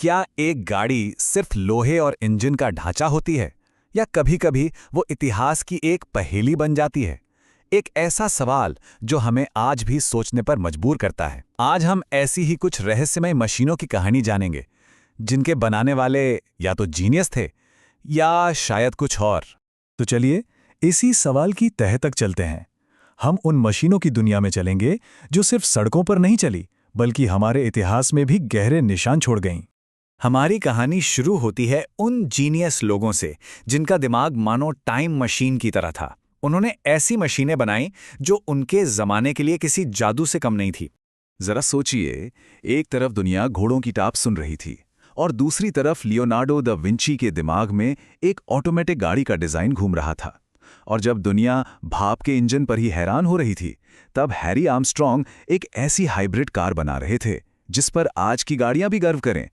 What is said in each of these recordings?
क्या एक गाड़ी सिर्फ लोहे और इंजन का ढांचा होती है, या कभी-कभी वो इतिहास की एक पहेली बन जाती है? एक ऐसा सवाल जो हमें आज भी सोचने पर मजबूर करता है। आज हम ऐसी ही कुछ रहस्यमय मशीनों की कहानी जानेंगे, जिनके बनाने वाले या तो जीनियस थे या शायद कुछ और। तो चलिए इसी सवाल की तह तक चलते हैं। हम उन मशीनों की दुनिया में चलेंगे जो सिर्फ सड़कों पर नहीं चली, बल्कि हमारे इतिहास में भी गहरे निशान छोड़ गईं। हमारी कहानी शुरू होती है उन जीनियस लोगों से जिनका दिमाग मानो टाइम मशीन की तरह था। उन्होंने ऐसी मशीनें बनाई जो उनके जमाने के लिए किसी जादू से कम नहीं थी। जरा सोचिए, एक तरफ दुनिया घोड़ों की टाप सुन रही थी और दूसरी तरफ लियोनार्डो द विंची के दिमाग में एक ऑटोमेटिक गाड़ी का डिजाइन घूम रहा था। और जब दुनिया भाप के इंजन पर ही हैरान हो रही थी, तब हैरी आर्मस्ट्रॉन्ग एक ऐसी हाइब्रिड कार बना रहे थे जिस पर आज की गाड़ियां भी गर्व करें।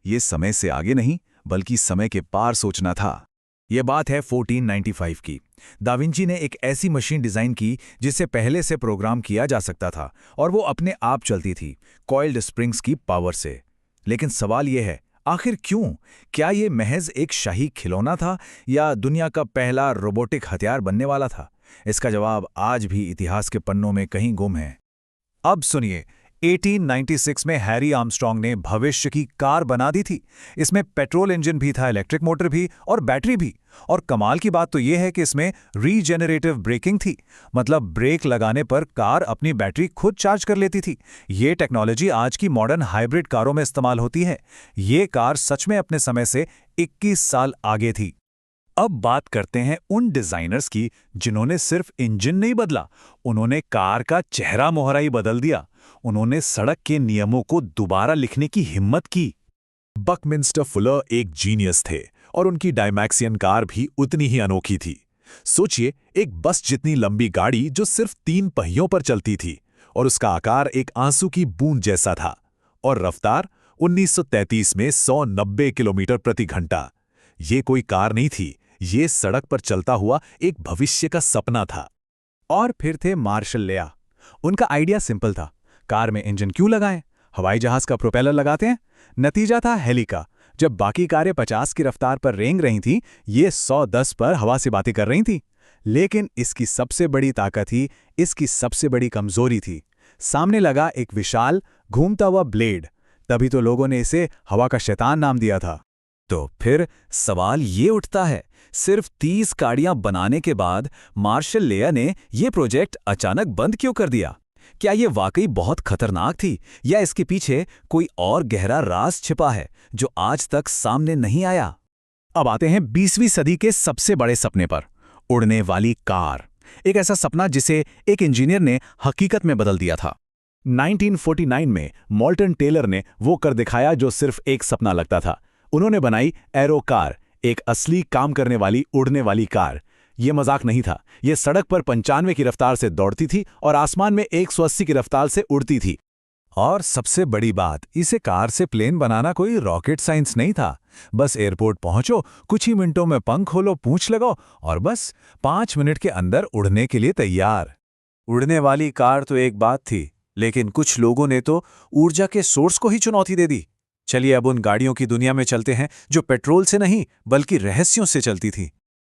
ये समय से आगे नहीं, बल्कि समय के पार सोचना था। यह बात है 1495 की। दा विंची ने एक ऐसी मशीन डिजाइन की जिसे पहले से प्रोग्राम किया जा सकता था और वो अपने आप चलती थी, कॉइल्ड स्प्रिंग्स की पावर से। लेकिन सवाल यह है, आखिर क्यों? क्या ये महज एक शाही खिलौना था या दुनिया का पहला रोबोटिक हथियार बनने वाला था? इसका जवाब आज भी इतिहास के पन्नों में कहीं गुम है। अब सुनिए, 1896 में हैरी आर्मस्ट्रॉन्ग ने भविष्य की कार बना दी थी। इसमें पेट्रोल इंजन भी था, इलेक्ट्रिक मोटर भी और बैटरी भी। और कमाल की बात तो यह है कि इसमें रीजेनरेटिव ब्रेकिंग थी, मतलब ब्रेक लगाने पर कार अपनी बैटरी खुद चार्ज कर लेती थी। ये टेक्नोलॉजी आज की मॉडर्न हाइब्रिड कारों में इस्तेमाल होती है। ये कार सच में अपने समय से 21 साल आगे थी। अब बात करते हैं उन डिजाइनर्स की जिन्होंने सिर्फ इंजन नहीं बदला, उन्होंने कार का चेहरा मोहरा ही बदल दिया। उन्होंने सड़क के नियमों को दोबारा लिखने की हिम्मत की। बकमिंस्टर फुलर एक जीनियस थे और उनकी डायमैक्सियन कार भी उतनी ही अनोखी थी। सोचिए, एक बस जितनी लंबी गाड़ी जो सिर्फ 3 पहियों पर चलती थी और उसका आकार एक आंसू की बूंद जैसा था, और रफ्तार 1933 में 190 किलोमीटर प्रति घंटा। ये कोई कार नहीं थी, ये सड़क पर चलता हुआ एक भविष्य का सपना था। और फिर थे मार्शल लेया। उनका आइडिया सिंपल था, कार में इंजन क्यों लगाएं, हवाई जहाज का प्रोपेलर लगाते हैं। नतीजा था हेली का। जब बाकी कारें 50 की रफ्तार पर रेंग रही थीं, ये 110 पर हवा से बातें कर रही थीं। लेकिन इसकी सबसे बड़ी ताकत ही इसकी सबसे बड़ी कमजोरी थी। सामने लगा एक विशाल घूमता हुआ ब्लेड। तभी तो लोगों ने इसे हवा का शैतान नाम दिया था। तो फिर सवाल ये उठता है, सिर्फ 30 गाड़ियां बनाने के बाद मार्शल लेया ने यह प्रोजेक्ट अचानक बंद क्यों कर दिया? क्या ये वाकई बहुत खतरनाक थी, या इसके पीछे कोई और गहरा राज छिपा है जो आज तक सामने नहीं आया? अब आते हैं 20वीं सदी के सबसे बड़े सपने पर, उड़ने वाली कार। एक ऐसा सपना जिसे एक इंजीनियर ने हकीकत में बदल दिया था। 1949 में मोल्टन टेलर ने वो कर दिखाया जो सिर्फ एक सपना लगता था। उन्होंने बनाई एरो कार, एक असली काम करने वाली उड़ने वाली कार। ये मजाक नहीं था, ये सड़क पर 95 की रफ्तार से दौड़ती थी और आसमान में 180 की रफ्तार से उड़ती थी। और सबसे बड़ी बात, इसे कार से प्लेन बनाना कोई रॉकेट साइंस नहीं था। बस एयरपोर्ट पहुंचो, कुछ ही मिनटों में पंख खोलो, पूंछ लगाओ और बस 5 मिनट के अंदर उड़ने के लिए तैयार। उड़ने वाली कार तो एक बात थी, लेकिन कुछ लोगों ने तो ऊर्जा के सोर्स को ही चुनौती दे दी। चलिए अब उन गाड़ियों की दुनिया में चलते हैं जो पेट्रोल से नहीं बल्कि रहस्यों से चलती थी।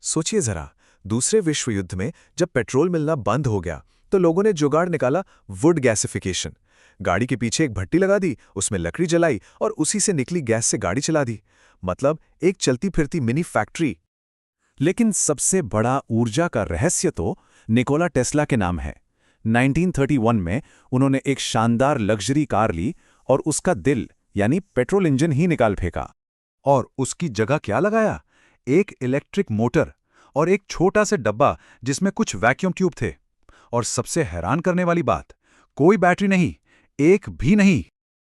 सोचिए जरा, दूसरे विश्व युद्ध में जब पेट्रोल मिलना बंद हो गया तो लोगों ने जुगाड़ निकाला, वुड गैसिफिकेशन। गाड़ी के पीछे एक भट्टी लगा दी, उसमें लकड़ी जलाई और उसी से निकली गैस से गाड़ी चला दी। मतलब एक चलती फिरती मिनी फैक्ट्री। लेकिन सबसे बड़ा ऊर्जा का रहस्य तो निकोला टेस्ला के नाम है। 1931 में उन्होंने एक शानदार लग्जरी कार ली और उसका दिल यानी पेट्रोल इंजन ही निकाल फेंका। और उसकी जगह क्या लगाया? एक इलेक्ट्रिक मोटर और एक छोटा सा डब्बा जिसमें कुछ वैक्यूम ट्यूब थे। और सबसे हैरान करने वाली बात, कोई बैटरी नहीं, एक भी नहीं।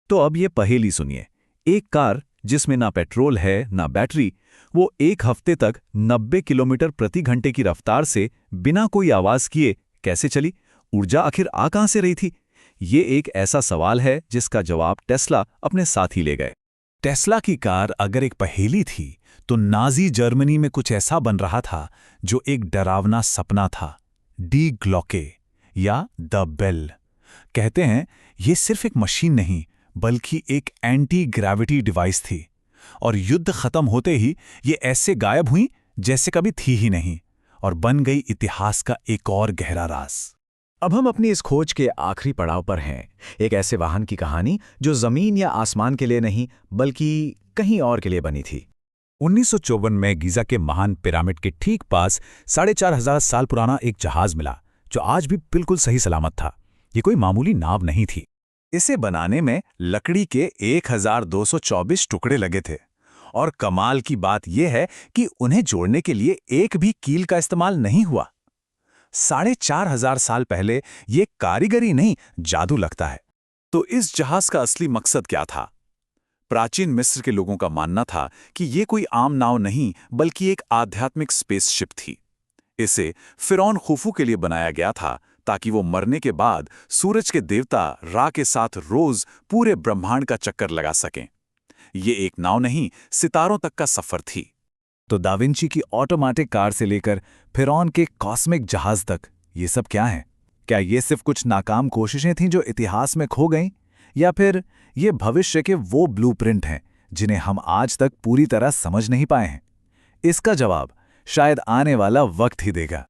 तो अब ये पहेली सुनिए, एक कार जिसमें ना पेट्रोल है ना बैटरी, वो 1 हफ्ते तक 90 किलोमीटर प्रति घंटे की रफ्तार से बिना कोई आवाज किए कैसे चली? ऊर्जा आखिर आ कहां से रही थी? ये एक ऐसा सवाल है जिसका जवाब टेस्ला अपने साथ ही ले गए। टेस्ला की कार अगर एक पहेली थी तो नाजी जर्मनी में कुछ ऐसा बन रहा था जो एक डरावना सपना था। डी ग्लॉके या द बेल। कहते हैं ये सिर्फ एक मशीन नहीं बल्कि एक एंटी ग्रेविटी डिवाइस थी। और युद्ध खत्म होते ही ये ऐसे गायब हुई जैसे कभी थी ही नहीं, और बन गई इतिहास का एक और गहरा राज। अब हम अपनी इस खोज के आखिरी पड़ाव पर हैं, एक ऐसे वाहन की कहानी जो जमीन या आसमान के लिए नहीं बल्कि कहीं और के लिए बनी थी। 1954 में गीजा के महान पिरामिड के ठीक पास 4,500 साल पुराना एक जहाज मिला, जो आज भी बिल्कुल सही सलामत था। ये कोई मामूली नाव नहीं थी। इसे बनाने में लकड़ी के 1224 टुकड़े लगे थे, और कमाल की बात यह है कि उन्हें जोड़ने के लिए एक भी कील का इस्तेमाल नहीं हुआ। 4,500 साल पहले ये कारीगरी नहीं, जादू लगता है। तो इस जहाज का असली मकसद क्या था? प्राचीन मिस्र के लोगों का मानना था कि ये कोई आम नाव नहीं बल्कि एक आध्यात्मिक स्पेसशिप थी। इसे फिरौन खुफू के लिए बनाया गया था ताकि वो मरने के बाद सूरज के देवता रा के साथ रोज पूरे ब्रह्मांड का चक्कर लगा सकें। ये एक नाव नहीं, सितारों तक का सफर थी। तो दाविंची की ऑटोमेटिक कार से लेकर फिरौन के कॉस्मिक जहाज तक, ये सब क्या है? क्या ये सिर्फ कुछ नाकाम कोशिशें थीं जो इतिहास में खो गईं, या फिर ये भविष्य के वो ब्लूप्रिंट हैं जिन्हें हम आज तक पूरी तरह समझ नहीं पाए हैं? इसका जवाब शायद आने वाला वक्त ही देगा।